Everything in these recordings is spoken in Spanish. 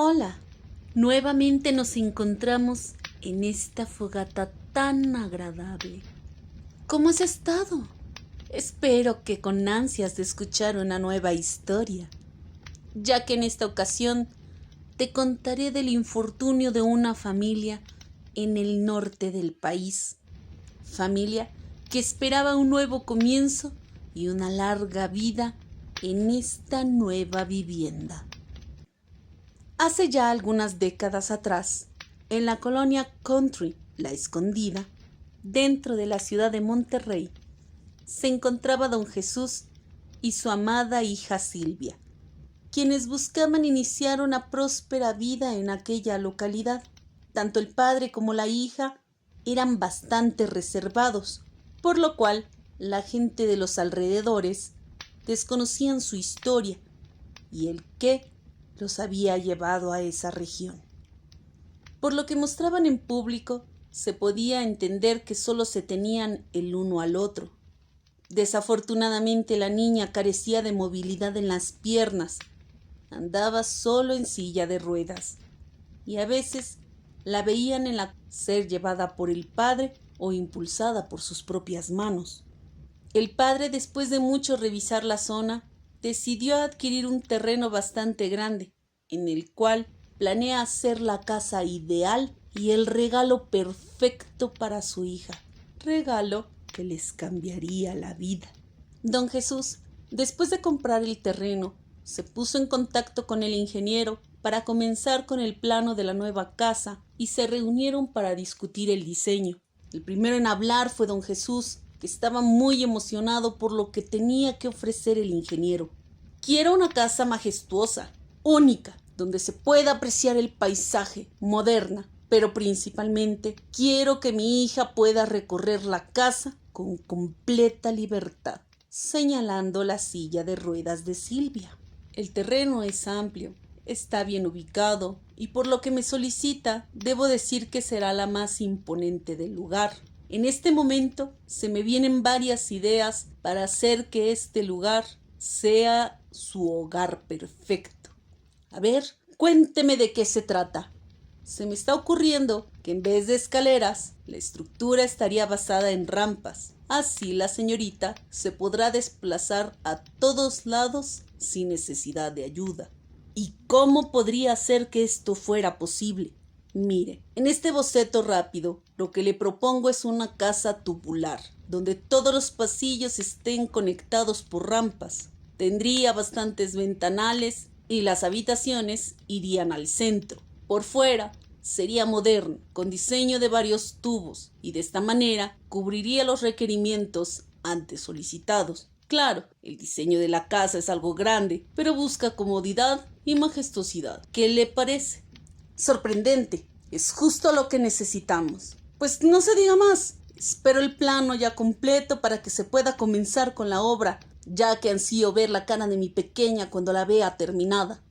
Hola, nuevamente nos encontramos en esta fogata tan agradable. ¿Cómo has estado? Espero que con ansias de escuchar una nueva historia, ya que en esta ocasión te contaré del infortunio de una familia en el norte del país. Familia que esperaba un nuevo comienzo y una larga vida en esta nueva vivienda. Hace ya algunas décadas atrás, en la colonia Country, La Escondida, dentro de la ciudad de Monterrey, se encontraba don Jesús y su amada hija Silvia, quienes buscaban iniciar una próspera vida en aquella localidad. Tanto el padre como la hija eran bastante reservados, por lo cual la gente de los alrededores desconocían su historia y el qué los había llevado a esa región. Por lo que mostraban en público, se podía entender que solo se tenían el uno al otro. Desafortunadamente la niña carecía de movilidad en las piernas, andaba solo en silla de ruedas, y a veces la veían ser llevada por el padre o impulsada por sus propias manos. El padre, después de mucho revisar la zona, decidió adquirir un terreno bastante grande, en el cual planea hacer la casa ideal y el regalo perfecto para su hija, regalo que les cambiaría la vida. Don Jesús, después de comprar el terreno, se puso en contacto con el ingeniero para comenzar con el plano de la nueva casa y se reunieron para discutir el diseño. El primero en hablar fue don Jesús, que estaba muy emocionado por lo que tenía que ofrecer el ingeniero. Quiero una casa majestuosa, única, donde se pueda apreciar el paisaje, moderna, pero principalmente quiero que mi hija pueda recorrer la casa con completa libertad, señalando la silla de ruedas de Silvia. El terreno es amplio, está bien ubicado y por lo que me solicita, debo decir que será la más imponente del lugar. En este momento se me vienen varias ideas para hacer que este lugar sea su hogar perfecto. A ver, cuénteme de qué se trata. Se me está ocurriendo que en vez de escaleras, la estructura estaría basada en rampas. Así la señorita se podrá desplazar a todos lados sin necesidad de ayuda. ¿Y cómo podría hacer que esto fuera posible? Mire, en este boceto rápido, lo que le propongo es una casa tubular, donde todos los pasillos estén conectados por rampas. Tendría bastantes ventanales y las habitaciones irían al centro. Por fuera sería moderno, con diseño de varios tubos, y de esta manera cubriría los requerimientos antes solicitados. Claro, el diseño de la casa es algo grande, pero busca comodidad y majestuosidad. ¿Qué le parece? Sorprendente, es justo lo que necesitamos. Pues no se diga más, espero el plano ya completo para que se pueda comenzar con la obra, ya que ansío ver la cara de mi pequeña cuando la vea terminada.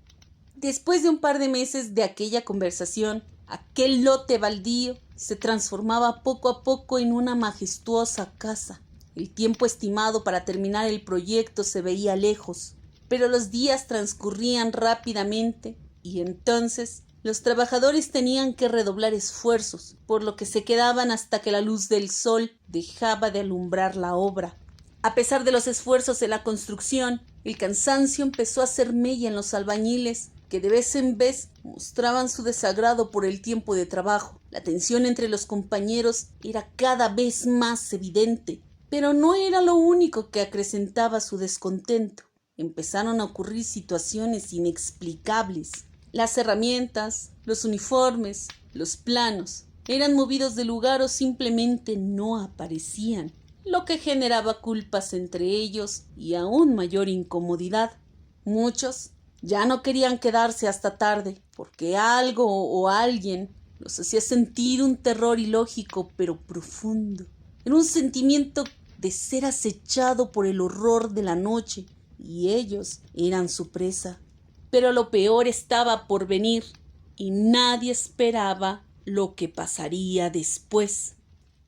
Después de un par de meses de aquella conversación, aquel lote baldío se transformaba poco a poco en una majestuosa casa. El tiempo estimado para terminar el proyecto se veía lejos, pero los días transcurrían rápidamente y entonces los trabajadores tenían que redoblar esfuerzos, por lo que se quedaban hasta que la luz del sol dejaba de alumbrar la obra. A pesar de los esfuerzos en la construcción, el cansancio empezó a hacer mella en los albañiles, que de vez en vez mostraban su desagrado por el tiempo de trabajo. La tensión entre los compañeros era cada vez más evidente, pero no era lo único que acrecentaba su descontento. Empezaron a ocurrir situaciones inexplicables. Las herramientas, los uniformes, los planos eran movidos de lugar o simplemente no aparecían, lo que generaba culpas entre ellos y aún mayor incomodidad. Muchos ya no querían quedarse hasta tarde porque algo o alguien los hacía sentir un terror ilógico pero profundo. Era un sentimiento de ser acechado por el horror de la noche y ellos eran su presa. Pero lo peor estaba por venir y nadie esperaba lo que pasaría después.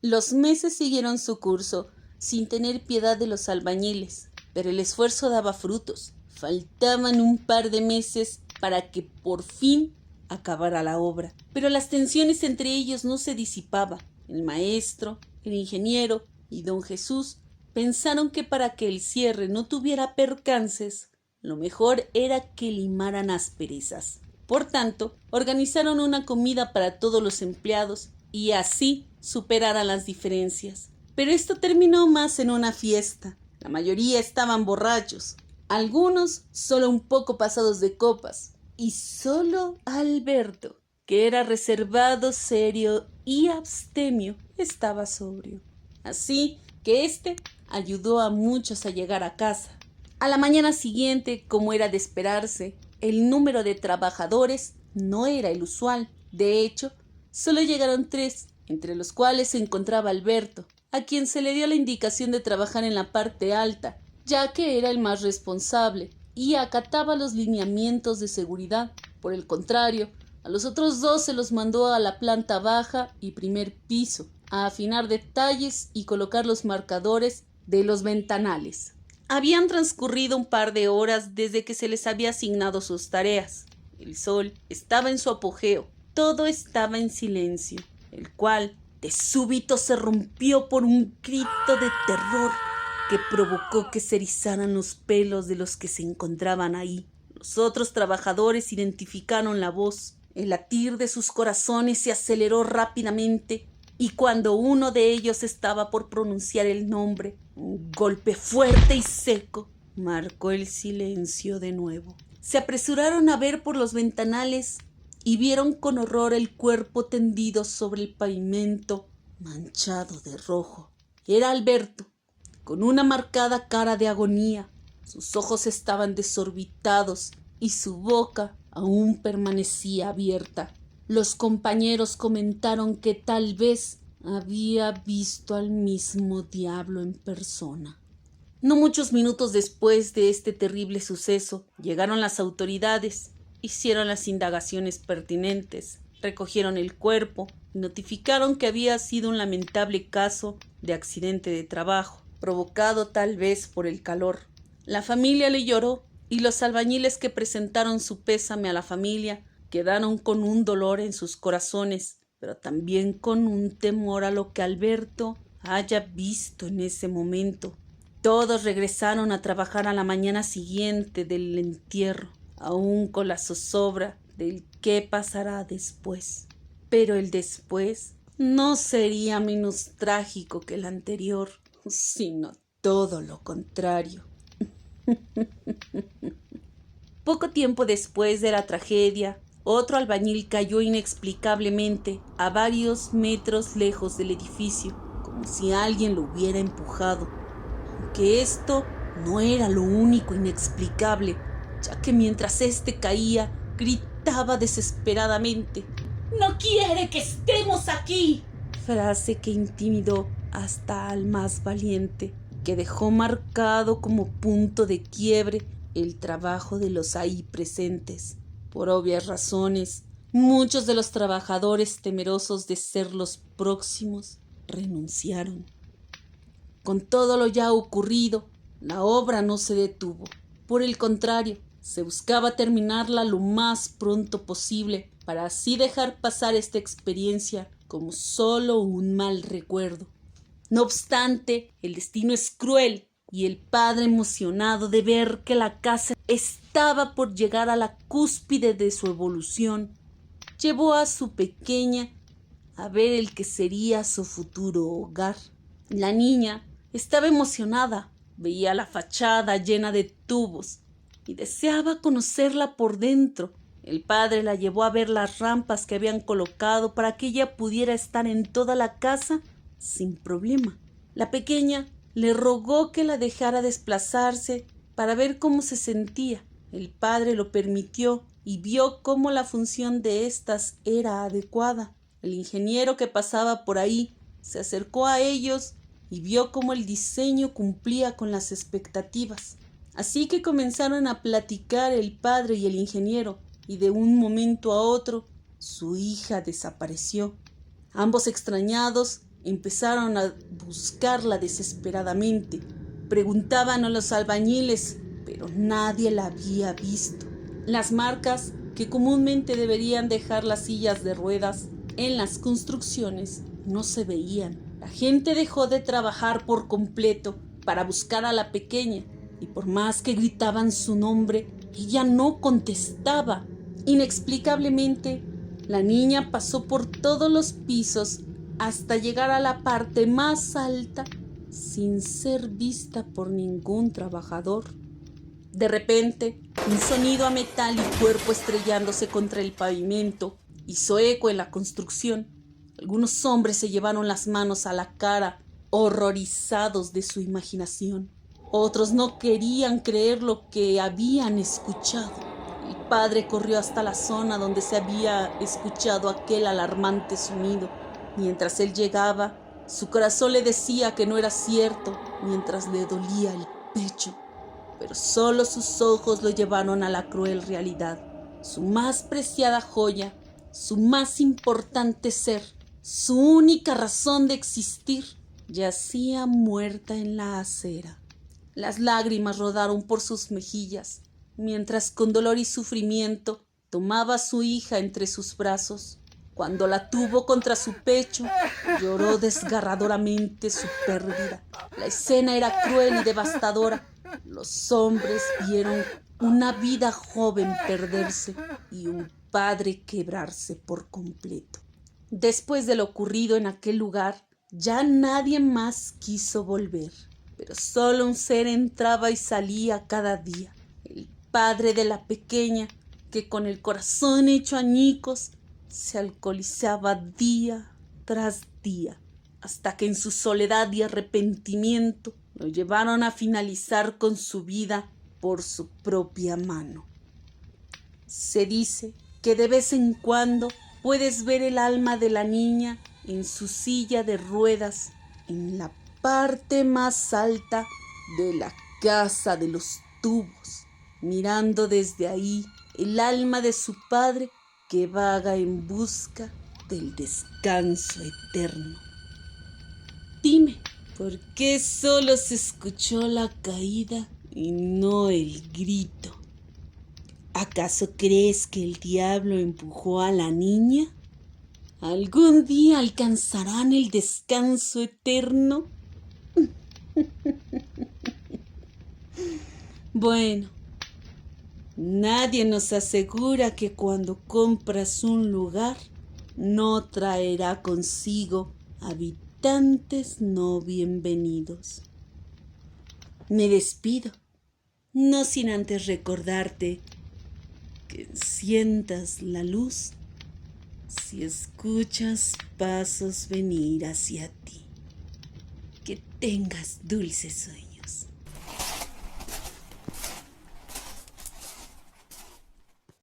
Los meses siguieron su curso sin tener piedad de los albañiles, pero el esfuerzo daba frutos. Faltaban un par de meses para que por fin acabara la obra. Pero las tensiones entre ellos no se disipaban. El maestro, el ingeniero y don Jesús pensaron que para que el cierre no tuviera percances, lo mejor era que limaran asperezas. Por tanto, organizaron una comida para todos los empleados y así superaran las diferencias. Pero esto terminó más en una fiesta. La mayoría estaban borrachos, algunos solo un poco pasados de copas, y solo Alberto, que era reservado, serio y abstemio, estaba sobrio. Así que éste ayudó a muchos a llegar a casa. A la mañana siguiente, como era de esperarse, el número de trabajadores no era el usual. De hecho, solo llegaron 3, entre los cuales se encontraba Alberto, a quien se le dio la indicación de trabajar en la parte alta, ya que era el más responsable y acataba los lineamientos de seguridad. Por el contrario, a los otros 2 se los mandó a la planta baja y primer piso, a afinar detalles y colocar los marcadores de los ventanales. Habían transcurrido un par de horas desde que se les había asignado sus tareas. El sol estaba en su apogeo, todo estaba en silencio, el cual de súbito se rompió por un grito de terror que provocó que se erizaran los pelos de los que se encontraban ahí. Los otros trabajadores identificaron la voz. El latir de sus corazones se aceleró rápidamente y cuando uno de ellos estaba por pronunciar el nombre, un golpe fuerte y seco marcó el silencio de nuevo. Se apresuraron a ver por los ventanales y vieron con horror el cuerpo tendido sobre el pavimento, manchado de rojo. Era Alberto, con una marcada cara de agonía. Sus ojos estaban desorbitados y su boca aún permanecía abierta. Los compañeros comentaron que tal vez había visto al mismo diablo en persona. No muchos minutos después de este terrible suceso, llegaron las autoridades, hicieron las indagaciones pertinentes, recogieron el cuerpo y notificaron que había sido un lamentable caso de accidente de trabajo, provocado tal vez por el calor. La familia le lloró y los albañiles que presentaron su pésame a la familia quedaron con un dolor en sus corazones, pero también con un temor a lo que Alberto haya visto en ese momento. Todos regresaron a trabajar a la mañana siguiente del entierro, aún con la zozobra del qué pasará después. Pero el después no sería menos trágico que el anterior, sino todo lo contrario. Poco tiempo después de la tragedia, otro albañil cayó inexplicablemente a varios metros lejos del edificio, como si alguien lo hubiera empujado. Aunque esto no era lo único inexplicable, ya que mientras éste caía, gritaba desesperadamente: «¡No quiere que estemos aquí!», frase que intimidó hasta al más valiente, que dejó marcado como punto de quiebre el trabajo de los ahí presentes. Por obvias razones, muchos de los trabajadores, temerosos de ser los próximos, renunciaron. Con todo lo ya ocurrido, la obra no se detuvo. Por el contrario, se buscaba terminarla lo más pronto posible para así dejar pasar esta experiencia como solo un mal recuerdo. No obstante, el destino es cruel y el padre, emocionado de ver que la casa estaba por llegar a la cúspide de su evolución, llevó a su pequeña a ver el que sería su futuro hogar. La niña estaba emocionada, veía la fachada llena de tubos y deseaba conocerla por dentro. El padre la llevó a ver las rampas que habían colocado para que ella pudiera estar en toda la casa sin problema. La pequeña le rogó que la dejara desplazarse para ver cómo se sentía. El padre lo permitió y vio cómo la función de éstas era adecuada. El ingeniero que pasaba por ahí se acercó a ellos y vio cómo el diseño cumplía con las expectativas. Así que comenzaron a platicar el padre y el ingeniero, y de un momento a otro su hija desapareció. Ambos, extrañados, empezaron a buscarla desesperadamente. Preguntaban a los albañiles, pero nadie la había visto. Las marcas que comúnmente deberían dejar las sillas de ruedas en las construcciones, no se veían. La gente dejó de trabajar por completo para buscar a la pequeña, y por más que gritaban su nombre, ella no contestaba. Inexplicablemente, la niña pasó por todos los pisos hasta llegar a la parte más alta sin ser vista por ningún trabajador. De repente, un sonido a metal y cuerpo estrellándose contra el pavimento hizo eco en la construcción. Algunos hombres se llevaron las manos a la cara, horrorizados de su imaginación. Otros no querían creer lo que habían escuchado. El padre corrió hasta la zona donde se había escuchado aquel alarmante sonido. Mientras él llegaba, su corazón le decía que no era cierto, mientras le dolía el pecho. Pero solo sus ojos lo llevaron a la cruel realidad. Su más preciada joya, su más importante ser, su única razón de existir, yacía muerta en la acera. Las lágrimas rodaron por sus mejillas, mientras con dolor y sufrimiento tomaba a su hija entre sus brazos. Cuando la tuvo contra su pecho, lloró desgarradoramente su pérdida. La escena era cruel y devastadora. Los hombres vieron una vida joven perderse y un padre quebrarse por completo. Después de lo ocurrido en aquel lugar, ya nadie más quiso volver, pero solo un ser entraba y salía cada día, el padre de la pequeña, que con el corazón hecho añicos se alcoholizaba día tras día, hasta que en su soledad y arrepentimiento lo llevaron a finalizar con su vida por su propia mano. Se dice que de vez en cuando puedes ver el alma de la niña en su silla de ruedas en la parte más alta de la casa de los tubos, mirando desde ahí el alma de su padre que vaga en busca del descanso eterno. Dime, ¿por qué solo se escuchó la caída y no el grito? ¿Acaso crees que el diablo empujó a la niña? ¿Algún día alcanzarán el descanso eterno? Bueno, nadie nos asegura que cuando compras un lugar no traerá consigo habitantes no bienvenidos. Me despido, no sin antes recordarte que enciendas la luz si escuchas pasos venir hacia ti. Que tengas dulces sueños.